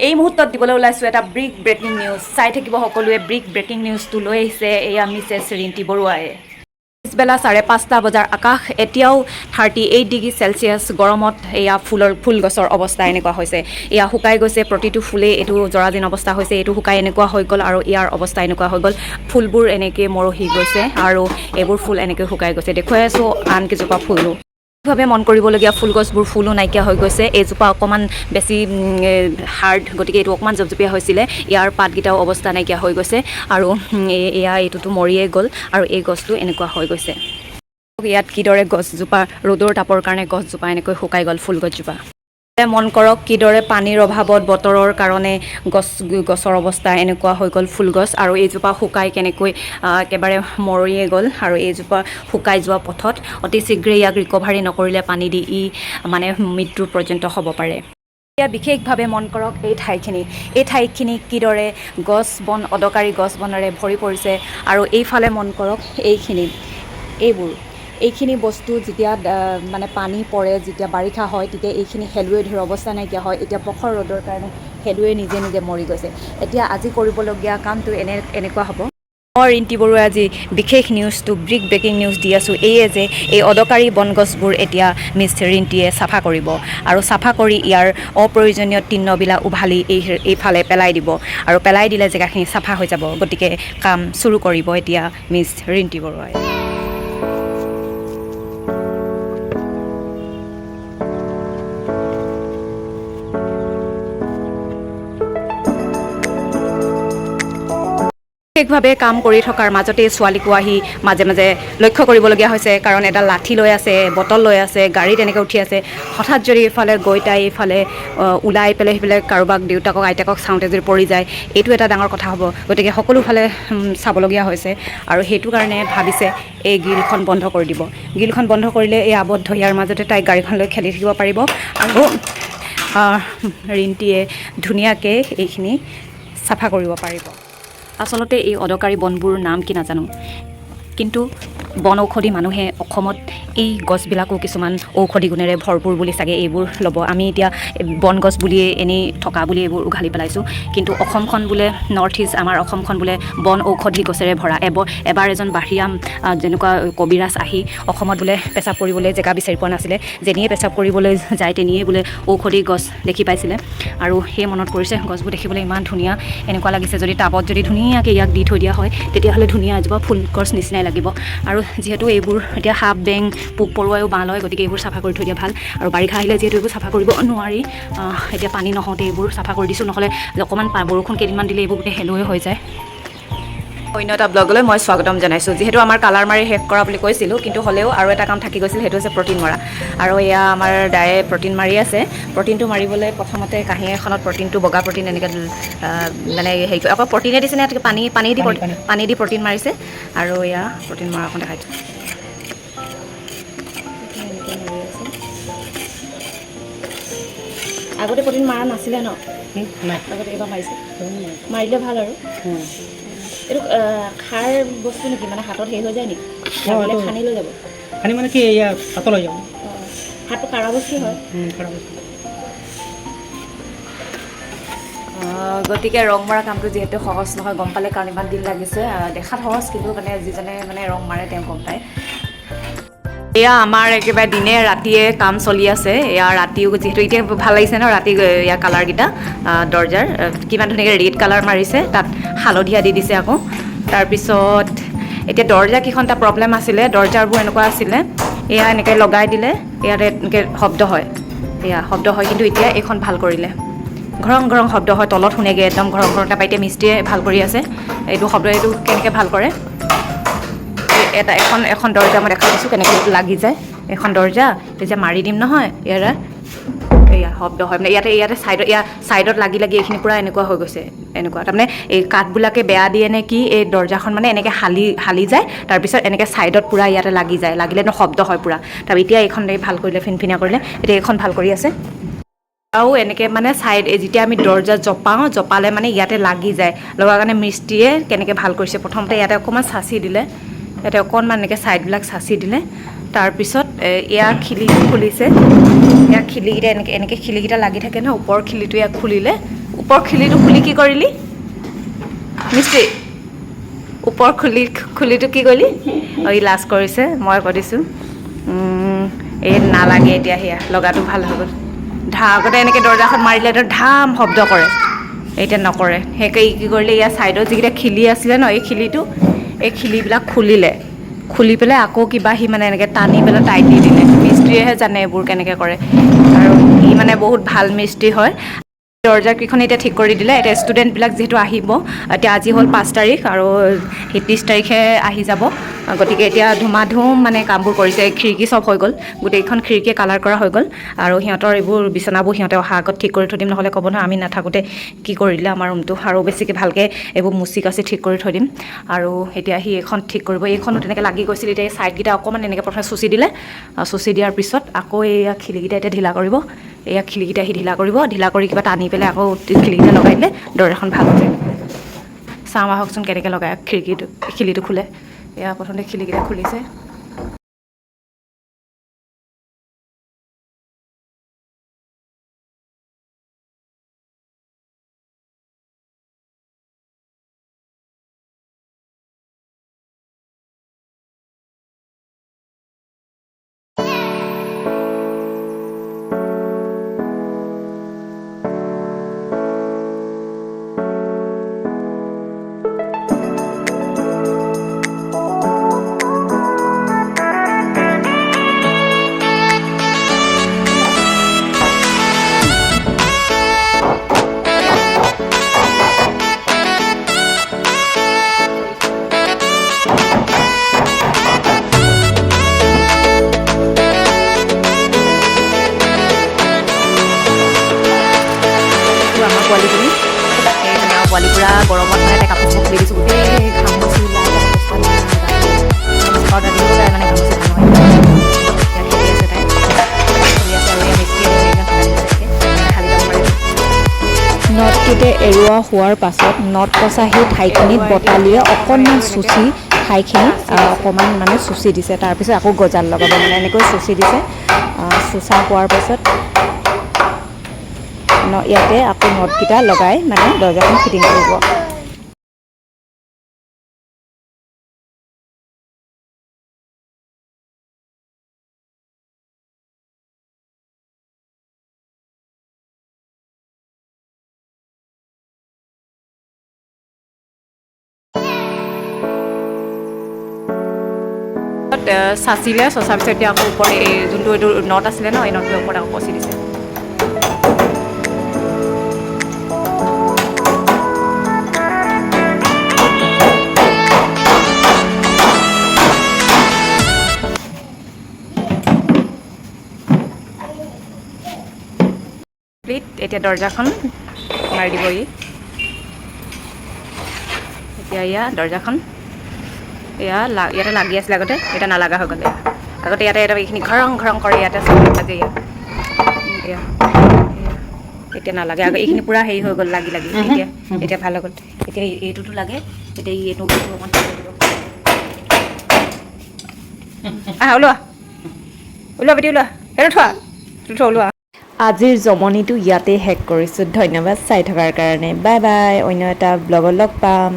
এই মুহূৰ্তত দিবলৈ ওলাইছোঁ এটা ব্ৰিক ব্ৰেকিং নিউজ। চাই থাকিব সকলোৱে। ব্ৰিক ব্ৰেকিং নিউজটো লৈ আহিছে এয়া মিছেছ ৰিণ্টি বৰুৱাই। পিছবেলা 5:30 বজাৰ আকাশ এতিয়াও 38 ডিগ্ৰী চেলচিয়াছ গৰমত এয়া ফুল গছৰ অৱস্থা এনেকুৱা হৈছে। এয়া শুকাই গৈছে, প্ৰতিটো ফুলেই এইটো জৰাজীৰ্ণ অৱস্থা হৈছে। এইটো শুকাই এনেকুৱা হৈ গ'ল আৰু ইয়াৰ অৱস্থা এনেকুৱা হৈ গ'ল। ফুলবোৰ এনেকৈ মৰহি গৈছে আৰু এইবোৰ ফুল এনেকৈ শুকাই গৈছে। দেখুৱাই আছোঁ আন কেইজোপা ফুলো। ভাৱে মন কৰিবলগীয়া ফুল গছবোৰ ফুলো নাইকিয়া হৈ গৈছে। এইজোপা অকণমান বেছি হাৰ্ড, গতিকে এইটো অকণমান জপজপীয়া হৈছিলে। ইয়াৰ পাতকেইটাও অৱস্থা নাইকিয়া হৈ গৈছে আৰু এইটোতো মৰিয়ে গ'ল আৰু এই গছটো এনেকুৱা হৈ গৈছে। ইয়াত কিদৰে গছজোপা ৰ'দৰ তাপৰ কাৰণে গছজোপা এনেকৈ শুকাই গ'ল ফুল গছজোপা। মন কৰক কিদৰে পানীৰ অভাৱত বতৰৰ কাৰণে গছৰ অৱস্থা এনেকুৱা হৈ গ'ল ফুলগছ আৰু এইজোপা শুকাই কেনেকৈ একেবাৰে মৰিয়ে গ'ল আৰু এইজোপা শুকাই যোৱা পথত অতি শীঘ্ৰে ইয়াক ৰিকভাৰী নকৰিলে পানী দি মানে মৃত্যুৰ পৰ্যন্ত হ'ব পাৰে। এতিয়া বিশেষভাৱে মন কৰক এই ঠাইখিনি কিদৰে গছ বন অদৰকাৰী গছ বনেৰে ভৰি পৰিছে আৰু এইফালে মন কৰক এইখিনি বস্তু যেতিয়া মানে পানী পৰে, যেতিয়া বাৰিষা হয় তেতিয়া এইখিনি শেলুৱৈ ধৰে, অৱস্থা নাইকিয়া হয়। এতিয়া প্ৰখৰ ৰ'দৰ কাৰণে শেলুৱে নিজে নিজে মৰি গৈছে। এতিয়া আজি কৰিবলগীয়া কামটো এনেকুৱা হ'ব। মই ৰিণ্টি বৰুৱাই আজি বিশেষ নিউজটো ব্ৰিক ব্ৰেকিং নিউজ দি আছোঁ। এইয়ে যে এই অদৰকাৰী বনগছবোৰ এতিয়া মিছ ৰিণ্টিয়ে চাফা কৰিব আৰু চাফা কৰি ইয়াৰ অপ্ৰয়োজনীয় তৃণবিলাক উভালি এইফালে পেলাই দিব আৰু পেলাই দিলে জেগাখিনি চাফা হৈ যাব। গতিকে কাম চুৰু কৰিব এতিয়া মিছ ৰিণ্টি বৰুৱাই। বিশেষভাৱে কাম কৰি থকাৰ মাজতে ছোৱালীকো আহি মাজে মাজে লক্ষ্য কৰিবলগীয়া হৈছে, কাৰণ এটা লাঠি লৈ আছে, বটল লৈ আছে, গাড়ীত এনেকৈ উঠি আছে। হঠাৎ যদি এইফালে গৈ তাই এইফালে ওলাই পেলাই সেইফালে কাৰোবাক দেউতাকক আইতাকক চাওঁতে যদি পৰি যায়, এইটো এটা ডাঙৰ কথা হ'ব। গতিকে সকলোফালে চাবলগীয়া হৈছে আৰু সেইটো কাৰণে ভাবিছে এই গ্ৰিলখন বন্ধ কৰি দিব। গ্ৰিলখন বন্ধ কৰিলে এই আবদ্ধ ইয়াৰ মাজতে তাই গাড়ীখন লৈ খেলি থাকিব পাৰিব আৰু ৰিণ্টিয়ে ধুনীয়াকৈ এইখিনি চাফা কৰিব পাৰিব। আচলতে এই অদৰকাৰী বনবোৰ নাম কি নাজানো, কিন্তু বন ঔষধি মানুহে অসমত এই গছবিলাকো কিছুমান ঔষধি গুণেৰে ভৰপূৰ বুলি চাগে এইবোৰ ল'ব। আমি এতিয়া বন গছ বুলিয়ে এনেই থকা বুলি এইবোৰ উঘালি পেলাইছোঁ, কিন্তু অসমখন বোলে নৰ্থ ইষ্ট, আমাৰ অসমখন বোলে বন ঔষধি গছেৰে ভৰা। এবাৰ এজন বাহিৰা যেনেকুৱা কবিৰাজ আহি অসমত বোলে পেচাব কৰিবলৈ জেগা বিচাৰি পোৱা নাছিলে, যেনিয়ে পেচাব কৰিবলৈ যায় তেনিয়ে বোলে ঔষধি গছ দেখি পাইছিলে আৰু সেই মনত পৰিছে গছবোৰ দেখিবলৈ ইমান ধুনীয়া। এনেকুৱা লাগিছে যদি টাবত যদি ধুনীয়াকৈ ইয়াক দি থৈ দিয়া হয় তেতিয়াহ'লে ধুনীয়া এজোপা ফুল গছ নিচিনাই লাগিব। আৰু যিহেতু এইবোৰ এতিয়া সাপ বেং পোক পৰুৱাইও বাঁহ লয়, গতিকে এইবোৰ চাফা কৰি থৈ দিয়া ভাল। আৰু বাৰিষা আহিলে যিহেতু এইবোৰ চাফা কৰিব নোৱাৰি, এতিয়া পানী নহওঁতে এইবোৰ চাফা কৰি দিছোঁ, নহ'লে অকণমান বৰষুণ কেইদিনমান দিলে এইবোৰ গোটেই শেলুৱৈ হৈ যায়। অন্য এটা ব্লগলৈ মই স্বাগতম জনাইছোঁ। যিহেতু আমাৰ কালাৰ মাৰি শেষ কৰা বুলি কৈছিলোঁ, কিন্তু হ'লেও আৰু এটা কাম থাকি গৈছিল, সেইটো হৈছে প্ৰটিন মৰা। আৰু এয়া আমাৰ দায়ে প্ৰটিন মাৰি আছে। প্ৰটিনটো মাৰিবলৈ প্ৰথমতে কাঁহী এখনত প্ৰটিনটো বগা প্ৰটিন এনেকৈ মানে হেৰি কৰি আকৌ প্ৰটিনে দিছে নে পানী দি প্ৰটিন মাৰিছে। আৰু এয়া প্ৰটিন মৰাখন দেখাইছোঁ। আগতে প্ৰটিন মাৰা নাছিলে ন? আগতে এইবাৰ মাৰিছে, মাৰিলে ভাল আৰু এইটো খাৰ বস্তু নেকি, মানে হাতত হেৰি হৈ যায় নেকি? খানি লৈ যাব, খানি মানে কি এয়া পাতল হৈ যাব। হাতটো কাৰা বস্তু হয়। গতিকে ৰং মৰা কামটো যিহেতু সহজ নহয়, গম পালে কাৰণ ইমান দিন লাগিছে। দেখাত সহজ, কিন্তু মানে যিজনে মানে ৰং মাৰে তেওঁ গম পায়। এয়া আমাৰ একেবাৰে দিনে ৰাতিয়ে কাম চলি আছে। এয়া ৰাতিও যিহেতু এতিয়া ভাল লাগিছে ন, ৰাতি এয়া কালাৰকেইটা দৰ্জাৰ কিমান ধুনীয়াকৈ ৰেড কালাৰ মাৰিছে, তাত হালধীয়া দি দিছে আকৌ। তাৰপিছত এতিয়া দৰ্জাকেইখন এটা প্ৰব্লেম আছিলে, দৰ্জাবোৰ এনেকুৱা আছিলে, এয়া এনেকৈ লগাই দিলে ইয়াতে এনেকৈ শব্দ হয়, কিন্তু এতিয়া এইখন ভাল কৰিলে। ঘৰং ঘৰং শব্দ হয়, তলত শুনেগৈ একদম ঘৰং ঘৰং। তাৰপৰা এতিয়া মিস্ত্ৰীয়ে ভাল কৰি আছে এইটো শব্দ, এইটো কেনেকৈ ভাল কৰে। এখন দৰ্জা মই দেখা দিছোঁ কেনেকৈ লাগি যায়। এখন দৰ্জা তেতিয়া মাৰি দিম নহয়, এয়া শব্দ হয় মানে ইয়াতে ছাইডত লাগি এইখিনি পূৰা এনেকুৱা হৈ গৈছে। এনেকুৱা তাৰমানে এই কাঠবিলাকে বেয়া দিয়ে নে কি, এই দৰ্জাখন মানে এনেকৈ হালি যায়, তাৰপিছত এনেকৈ ছাইডত পূৰা ইয়াতে লাগি যায়, লাগিলেনো শব্দ হয় পূৰা। তাৰপৰা এতিয়া এইখন ভাল কৰিলে, ফিনফিনীয়া কৰিলে, এতিয়া এইখন ভাল কৰি আছে। আৰু এনেকৈ মানে যেতিয়া আমি দৰ্জা জপালে মানে ইয়াতে লাগি যায়, লগাৰ কাৰণে মিস্ত্ৰীয়ে কেনেকৈ ভাল কৰিছে। প্ৰথমতে ইয়াতে অকণমান চাচি দিলে, ইয়াতে অকণমান এনেকৈ ছাইডবিলাক চাচি দিলে, তাৰপিছত এয়া খিলি খুলিছে। ইয়াৰ খিলিকেইটা এনেকৈ খিলিকেইটা লাগি থাকে ন, ওপৰৰ খিলিটো ইয়াক খুলিলে, ওপৰ খিলিটো খুলি কি কৰিলি মিস্ত্ৰী ওপৰ খুলিটো কি কৰিলি এই লাজ কৰিছে মই কৈ দিছোঁ এই নালাগে এতিয়া সেয়া লগাটো ভাল হৈ গ'ল আগতে এনেকৈ দৰ্জাখন মাৰিলে ধাম শব্দ কৰে এতিয়া নকৰে সেইকাৰণে কি কৰিলে ইয়াৰ ছাইডত যিকেইটা খিলি আছিলে ন এই খিলিবিলাক খুলি পেলাই আকৌ কিবা সি মানে এনেকৈ টানি পেলাই টাইট দি দিলে মিস্ত্ৰীয়েহে জানে এইবোৰ কেনেকৈ কৰে আৰু সি মানে বহুত ভাল মিস্ত্ৰী হয় দৰ্জাকেইখন এতিয়া ঠিক কৰি দিলে এতিয়া ষ্টুডেণ্টবিলাক যিহেতু আহিব এতিয়া আজি হ'ল 5 তাৰিখ আৰু 30 তাৰিখে আহি যাব গতিকে এতিয়া ধুমাধুম মানে কামবোৰ কৰিছে খিৰিকী চব হৈ গ'ল গোটেইখন খিৰিকীয়ে কালাৰ কৰা হৈ গ'ল আৰু সিহঁতৰ এইবোৰ বিচনাবোৰ সিহঁতে অহা আগত ঠিক কৰি থৈ দিম নহ'লে ক'ব নহয় আমি নাথাকোঁতে কি কৰিলে আমাৰ ৰুমটো আৰু বেছিকৈ ভালকৈ এইবোৰ মুচি কাচি ঠিক কৰি থৈ দিম আৰু এতিয়া সি এইখন ঠিক কৰিব এইখনো তেনেকৈ লাগি গৈছিল এতিয়া এই ছাইডকেইটা অকণমান এনেকৈ প্ৰথমে চুচি দিলে চুচি দিয়াৰ পিছত আকৌ এইয়া খিৰিকীকেইটা এতিয়া ঢিলা কৰিব এয়া খিৰিকীটা সি ঢিলা কৰি কিবা টানি পেলাই আকৌ খিৰিকীটা লগাই দিলে দৰ্জাখন ভাল হৈ যায় চাওঁ আহকচোন কেনেকৈ লগাই খিলিটো খোলে এয়া প্ৰথমতে খিৰিকীটা খুলিছে পোৱালিখিনি সেইকাৰণে আৰু পোৱালি পূৰা গৰমত মানে এটা কাপোৰ খুলি দিছোঁ গোটেই ঘামচি ওলাই ঘৰত আনিব যায় মানে ঘামচি ভাল নহয় খেলি আছে তাই খেলি আছে আৰু এই মিস্ত্ৰী খালি যাব পাৰিব নটকেইটা এৰুৱা হোৱাৰ পাছত নট কচা সেই ঠাইখিনিত বটালিয়ে অকণমান চুচি ঠাইখিনি অকণমান মানে চুচি দিছে তাৰপিছত আকৌ গজাল লগাব মানে এনেকৈ চুচি দিছে চুচা হোৱাৰ পাছত ইয়াতে আকৌ নটকেইটা লগাই মানে দৰ্জাখন ফিটিং কৰিব চাচিলে চচাৰ পিছত এতিয়া আকৌ ওপৰত এই যোনটো এইটো নট আছিলে ন এই নটটোৰ ওপৰত আকৌ কচি দিছে এতিয়া দৰ্জাখন মাৰি দিব এতিয়া এয়া দৰ্জাখন এয়া ইয়াতে লাগি আছিলে আগতে এতিয়া নালাগা হৈ গ'লে আগতে ইয়াতে এইখিনি ঘৰং ঘৰং কৰে ইয়াতে আজি এয়া এতিয়া নালাগে আকৌ এইখিনি পূৰা হেৰি হৈ গ'ল লাগি এতিয়া ভাল হৈ গ'ল এতিয়া এইটোতো লাগে এতিয়া এইটো অকণমান ওলোৱা বেটি ওলোৱা সেইটো থোৱা ওলোৱা আজিৰ জমনিটো ইয়াতে শেষ কৰিছোঁ ধন্যবাদ চাই থকাৰ কাৰণে বাই বাই অন্য এটা ব্লগত লগ পাম